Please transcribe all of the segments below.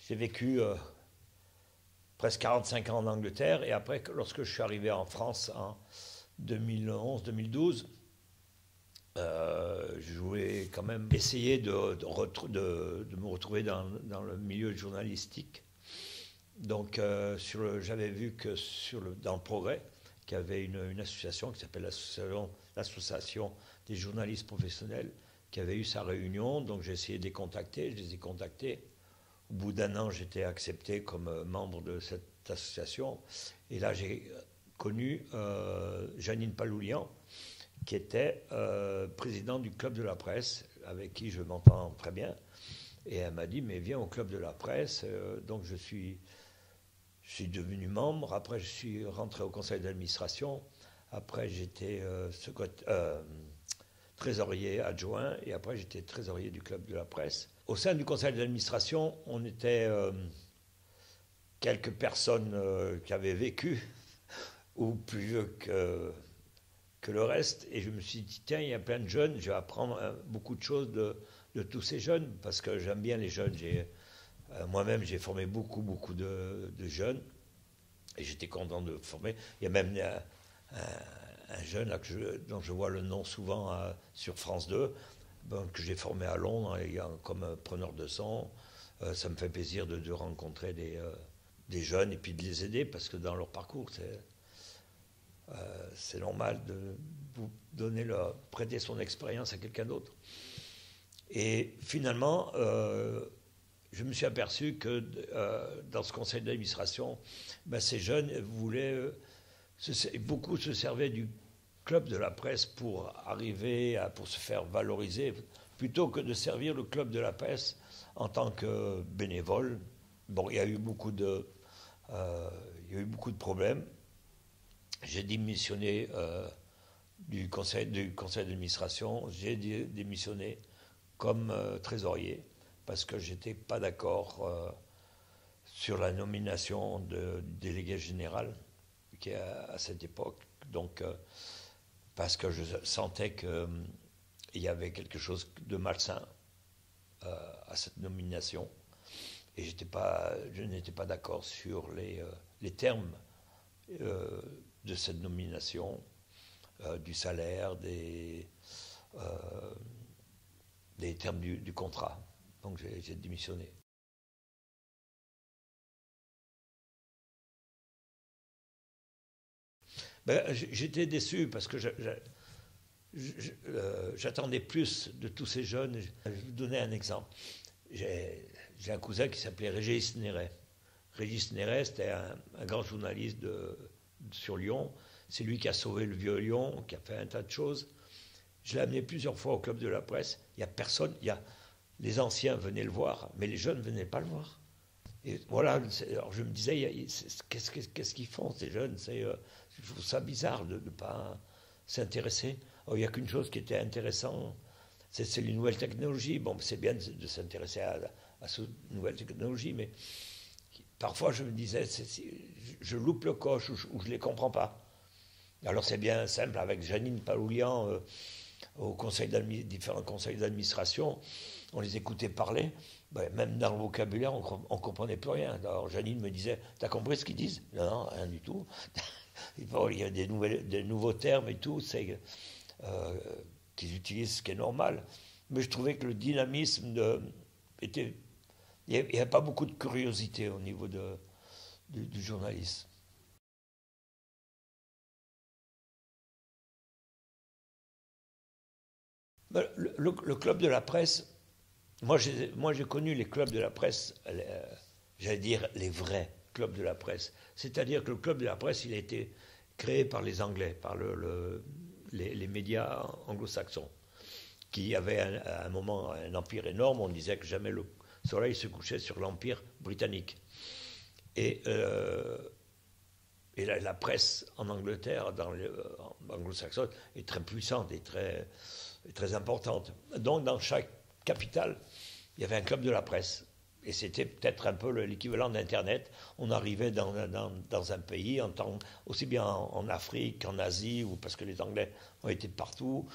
J'ai vécu presque 45 ans en Angleterre et après, lorsque je suis arrivé en France en 2011-2012, je voulais quand même essayer de me retrouver dans le milieu journalistique. Donc, j'avais vu que dans le Progrès, qu'il y avait une association qui s'appelle l'Association des journalistes professionnels, qui avait eu sa réunion. Donc, j'ai essayé de les contacter, je les ai contactés. Au bout d'un an, j'étais accepté comme membre de cette association. Et là, j'ai connu Jeannine Paloulian, qui était présidente du Club de la Presse, avec qui je m'entends très bien. Et elle m'a dit, mais viens au Club de la Presse. Donc je suis devenu membre. Après, je suis rentré au conseil d'administration. Après, j'étais trésorier adjoint. Et après, j'étais trésorier du Club de la Presse. Au sein du conseil d'administration, on était quelques personnes qui avaient vécu, ou plus vieux que le reste. Et je me suis dit, tiens, il y a plein de jeunes, je vais apprendre beaucoup de choses de tous ces jeunes, parce que j'aime bien les jeunes. Moi-même, j'ai formé beaucoup de jeunes, et j'étais content de former. Il y a même un jeune là, dont je vois le nom souvent sur France 2, que j'ai formé à Londres comme preneur de son. Ça me fait plaisir de rencontrer des jeunes et puis de les aider, parce que dans leur parcours, c'est normal de vous prêter son expérience à quelqu'un d'autre. Et finalement, je me suis aperçu que dans ce conseil d'administration, ces jeunes beaucoup se servaient du Club de la Presse pour pour se faire valoriser, plutôt que de servir le Club de la Presse en tant que bénévole. Bon, il y a eu beaucoup de problèmes. J'ai démissionné du conseil d'administration. J'ai démissionné comme trésorier, parce que je n'étais pas d'accord sur la nomination de délégué général qui est à cette époque. Donc, parce que je sentais qu'il y avait quelque chose de malsain à cette nomination. Et je n'étais pas d'accord sur les termes de cette nomination, du salaire, des termes du contrat. Donc j'ai démissionné. J'étais déçu parce que j'attendais plus de tous ces jeunes. Je vais vous donner un exemple. J'ai un cousin qui s'appelait Régis Néret. Régis Néret, c'était un grand journaliste sur Lyon. C'est lui qui a sauvé le vieux Lyon, qui a fait un tas de choses. Je l'ai amené plusieurs fois au Club de la Presse. Il n'y a personne. Les anciens venaient le voir, mais les jeunes ne venaient pas le voir. Et voilà, alors je me disais, qu'est-ce qu'ils font, ces jeunes? Je trouve ça bizarre de ne pas s'intéresser. Il n'y a qu'une chose qui était intéressante, c'est les nouvelles technologies. Bon, c'est bien de s'intéresser à ces nouvelles technologies, mais parfois je me disais, je loupe le coche ou je ne les comprends pas. Alors c'est bien simple, avec Jeannine Paloulian, aux différents conseils d'administration, on les écoutait parler, même dans le vocabulaire, on ne comprenait plus rien. Alors Jeannine me disait, t'as compris ce qu'ils disent? Non, rien du tout. Il y a des nouveaux termes et tout, qu'ils utilisent, ce qui est normal. Mais je trouvais que le dynamisme était... Il n'y avait pas beaucoup de curiosité au niveau du journalisme. Le Club de la Presse, moi j'ai connu les clubs de la presse, j'allais dire les vrais clubs de la presse. C'est-à-dire que le Club de la Presse, il a été créé par les Anglais, par les médias anglo-saxons, qui avaient à un moment un empire énorme. On disait que jamais le soleil se couchait sur l'empire britannique. Et la presse en Angleterre, en anglo-saxonne, est très puissante et très importante. Donc dans chaque capitale, il y avait un club de la presse. Et c'était peut-être un peu l'équivalent d'Internet. On arrivait dans un pays, aussi bien en Afrique qu'en Asie, parce que les Anglais ont été partout.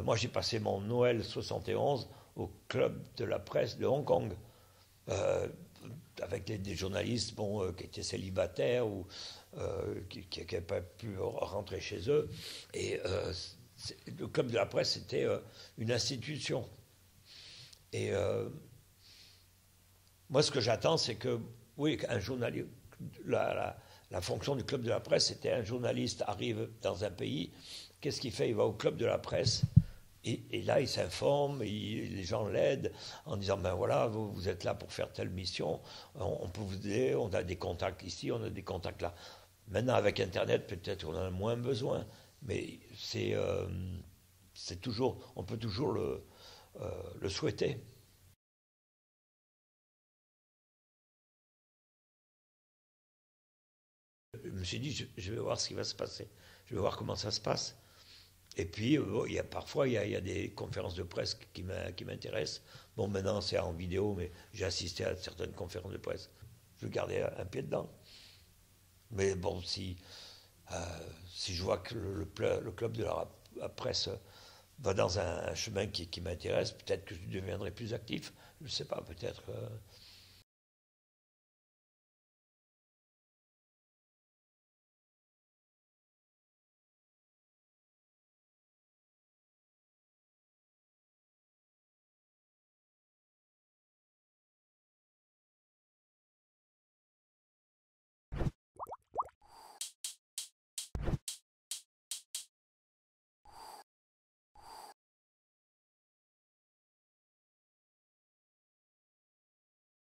Moi, j'ai passé mon Noël 71 au club de la presse de Hong Kong. avec des journalistes qui étaient célibataires ou qui n'avaient pas pu rentrer chez eux. Et le Club de la Presse, c'était une institution. Et moi, ce que j'attends, c'est que, oui, un journaliste, la fonction du Club de la Presse, c'était un journaliste arrive dans un pays, qu'est-ce qu'il fait? Il va au Club de la Presse, et là, il s'informe, les gens l'aident en disant, ben voilà, vous êtes là pour faire telle mission, on peut vous aider, on a des contacts ici, on a des contacts là. Maintenant, avec Internet, peut-être on en a moins besoin, mais c'est toujours, on peut toujours le souhaiter. Je me suis dit, je vais voir ce qui va se passer. Je vais voir comment ça se passe. Et puis, parfois, il y a des conférences de presse qui m'intéressent. Bon, maintenant, c'est en vidéo, mais j'ai assisté à certaines conférences de presse. Je vais garder un pied dedans. Mais bon, si je vois que le Club de la Presse va dans un chemin qui m'intéresse, peut-être que je deviendrai plus actif. Je ne sais pas, peut-être.